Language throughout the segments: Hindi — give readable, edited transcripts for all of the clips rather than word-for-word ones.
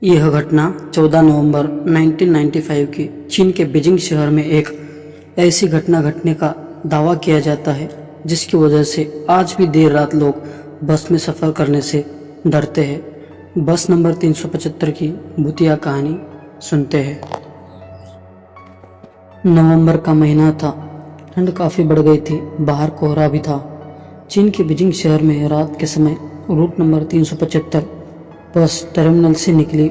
यह घटना 14 नवंबर 1995 की चीन के बीजिंग शहर में एक ऐसी घटना घटने का दावा किया जाता है जिसकी वजह से आज भी देर रात लोग बस में सफ़र करने से डरते हैं। बस नंबर 375 की भूतिया कहानी सुनते हैं। नवंबर का महीना था, ठंड काफ़ी बढ़ गई थी, बाहर कोहरा भी था। चीन के बीजिंग शहर में रात के समय रूट नंबर 375 बस टर्मिनल से निकली।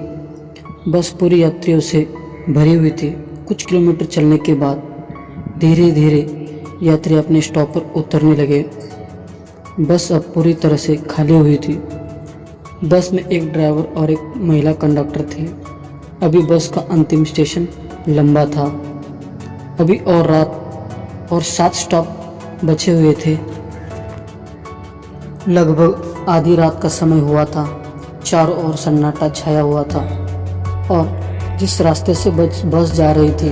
बस पूरी यात्रियों से भरी हुई थी। कुछ किलोमीटर चलने के बाद धीरे धीरे यात्री अपने स्टॉप पर उतरने लगे। बस अब पूरी तरह से खाली हुई थी। बस में एक ड्राइवर और एक महिला कंडक्टर थे। अभी बस का अंतिम स्टेशन लंबा था। अभी और रात और 7 स्टॉप बचे हुए थे। लगभग आधी रात का समय हुआ था। चारों ओर सन्नाटा छाया हुआ था और जिस रास्ते से बस जा रही थी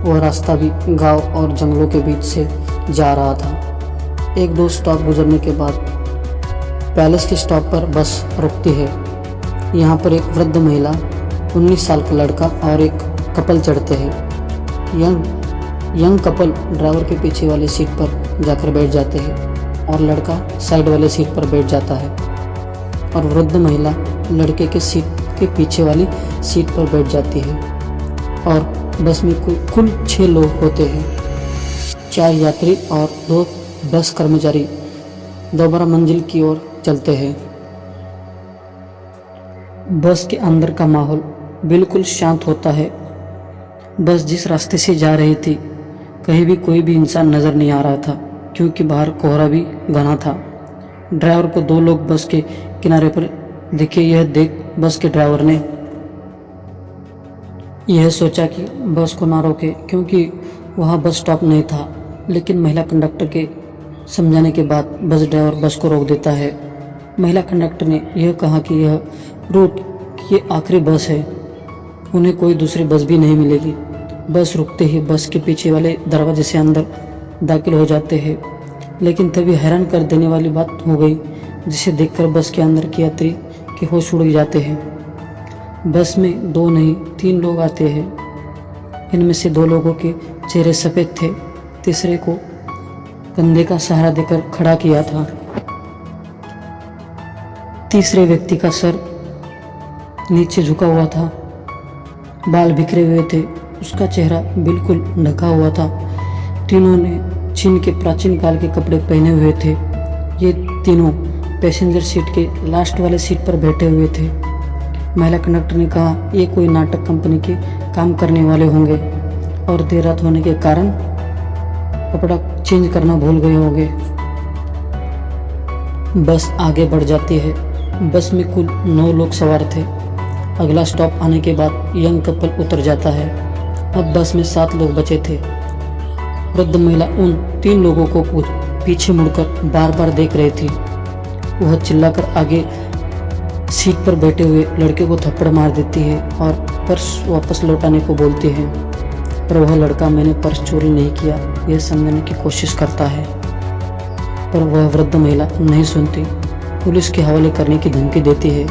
वह रास्ता भी गांव और जंगलों के बीच से जा रहा था। 1-2 स्टॉप गुजरने के बाद पैलेस के स्टॉप पर बस रुकती है। यहाँ पर एक वृद्ध महिला, 19 साल का लड़का और एक कपल चढ़ते हैं। यंग कपल ड्राइवर के पीछे वाले सीट पर जाकर बैठ जाते हैं और लड़का साइड वाले सीट पर बैठ जाता है और वृद्ध महिला लड़के के सीट के पीछे वाली सीट पर बैठ जाती है। और बस में कुल 6 लोग होते हैं। 4 यात्री और 2 बस कर्मचारी दोबारा मंजिल की ओर चलते हैं। बस के अंदर का माहौल बिल्कुल शांत होता है। बस जिस रास्ते से जा रही थी कहीं भी कोई भी इंसान नज़र नहीं आ रहा था क्योंकि बाहर कोहरा भी घना था। ड्राइवर को 2 लोग बस के किनारे पर दिखे। यह देख बस के ड्राइवर ने यह सोचा कि बस को ना रोके क्योंकि वहाँ बस स्टॉप नहीं था, लेकिन महिला कंडक्टर के समझाने के बाद बस ड्राइवर बस को रोक देता है। महिला कंडक्टर ने यह कहा कि यह रूट की आखिरी बस है, उन्हें कोई दूसरी बस भी नहीं मिलेगी। बस रुकते ही बस के पीछे वाले दरवाजे से अंदर दाखिल हो जाते हैं। लेकिन तभी हैरान कर देने वाली बात हो गई जिसे देखकर बस के अंदर के यात्री के होश उड़ जाते हैं। बस में 2 नहीं 3 लोग आते हैं। इनमें से 2 लोगों के चेहरे सफ़ेद थे, तीसरे को कंधे का सहारा देकर खड़ा किया था। तीसरे व्यक्ति का सर नीचे झुका हुआ था, बाल बिखरे हुए थे, उसका चेहरा बिल्कुल ढका हुआ था। तीनों ने चीन के प्राचीन काल के कपड़े पहने हुए थे। ये तीनों पैसेंजर सीट के लास्ट वाले सीट पर बैठे हुए थे। महिला कंडक्टर ने कहा ये कोई नाटक कंपनी के काम करने वाले होंगे और देर रात होने के कारण कपड़ा चेंज करना भूल गए होंगे। बस आगे बढ़ जाती है। बस में कुल 9 लोग सवार थे। अगला स्टॉप आने के बाद यंग कपल उतर जाता है। अब बस में 7 लोग बचे थे। वृद्ध महिला उन 3 लोगों को पीछे मुड़कर बार बार देख रही थी। वह चिल्लाकर आगे सीट पर बैठे हुए लड़के को थप्पड़ मार देती है और पर्स वापस लौटाने को बोलती है, पर वह लड़का मैंने पर्स चोरी नहीं किया यह समझाने की कोशिश करता है, पर वह वृद्ध महिला नहीं सुनती, पुलिस के हवाले करने की धमकी देती है।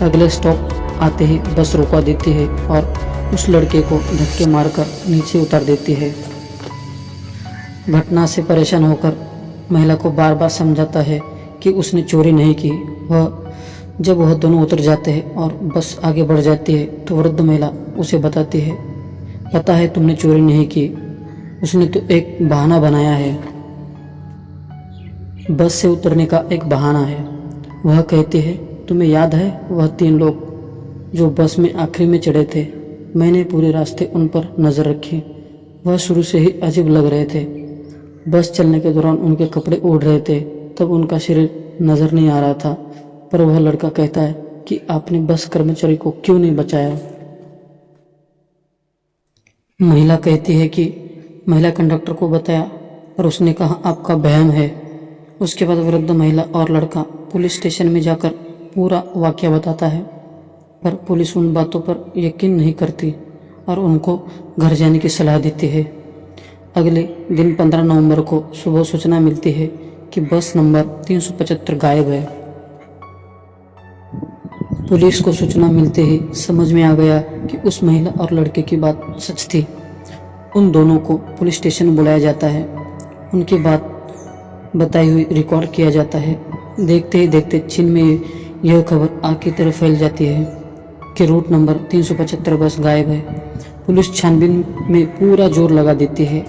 अगले स्टॉप आते ही बस रोका देती है और उस लड़के को धक्के मारकर नीचे उतार देती है। घटना से परेशान होकर महिला को बार बार समझाता है कि उसने चोरी नहीं की। जब वह दोनों उतर जाते हैं और बस आगे बढ़ जाती है तो वृद्ध महिला उसे बताती है, पता है तुमने चोरी नहीं की, उसने तो एक बहाना बनाया है। बस से उतरने का एक बहाना है। वह कहती है तुम्हें याद है वह 3 लोग जो बस में आखिरी में चढ़े थे, मैंने पूरे रास्ते उन पर नज़र रखी। वह शुरू से ही अजीब लग रहे थे। बस चलने के दौरान उनके कपड़े उड़ रहे थे, तब उनका शरीर नज़र नहीं आ रहा था, पर वह लड़का कहता है कि आपने बस कर्मचारी को क्यों नहीं बचाया। महिला कहती है कि महिला कंडक्टर को बताया और उसने कहा आपका वहम है। उसके बाद वृद्ध महिला और लड़का पुलिस स्टेशन में जाकर पूरा वाकया बताता है, पर पुलिस उन बातों पर यकीन नहीं करती और उनको घर जाने की सलाह देती है। अगले दिन 15 नवंबर को सुबह सूचना मिलती है कि बस नंबर 375 गायब है। पुलिस को सूचना मिलते ही समझ में आ गया कि उस महिला और लड़के की बात सच थी। उन दोनों को पुलिस स्टेशन बुलाया जाता है। उनकी बात बताई हुई रिकॉर्ड किया जाता है। देखते ही देखते चीन में यह खबर आग की तरह फैल जाती है कि रूट नंबर 375 बस गायब है। पुलिस छानबीन में पूरा जोर लगा देती है।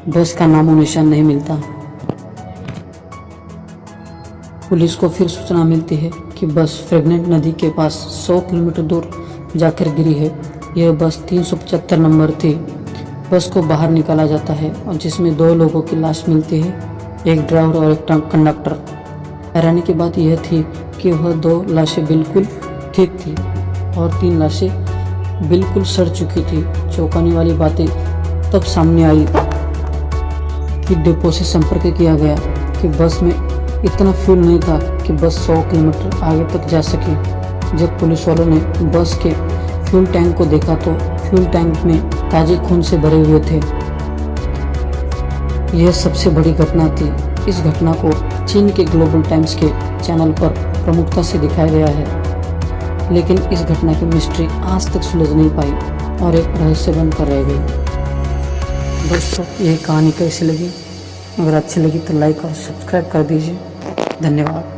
बस का नामो निशान नहीं मिलता। पुलिस को फिर सूचना मिलती है कि बस फ्रेगनेंट नदी के पास 100 किलोमीटर दूर जाकर गिरी है। यह बस 375 नंबर थी। बस को बाहर निकाला जाता है और जिसमें 2 लोगों की लाश मिलती है, एक ड्राइवर और एक कंडक्टर। हैरानी की बात यह थी कि वह 2 लाशें बिल्कुल ठीक थी और 3 लाशें बिल्कुल सड़ चुकी थी। चौंकाने वाली बातें तब सामने आई कि डिपो से संपर्क किया गया कि बस में इतना फ्यूल नहीं था कि बस 100 किलोमीटर आगे तक जा सके। जब पुलिस वालों ने बस के फ्यूल टैंक को देखा तो फ्यूल टैंक में ताजे खून से भरे हुए थे। यह सबसे बड़ी घटना थी। इस घटना को चीन के ग्लोबल टाइम्स के चैनल पर प्रमुखता से दिखाया गया है, लेकिन इस घटना की मिस्ट्री आज तक सुलझ नहीं पाई और एक रहस्य बनकर रह गई। दोस्तों, यह कहानी कैसी लगी? अगर अच्छी लगी तो लाइक और सब्सक्राइब कर दीजिए। धन्यवाद।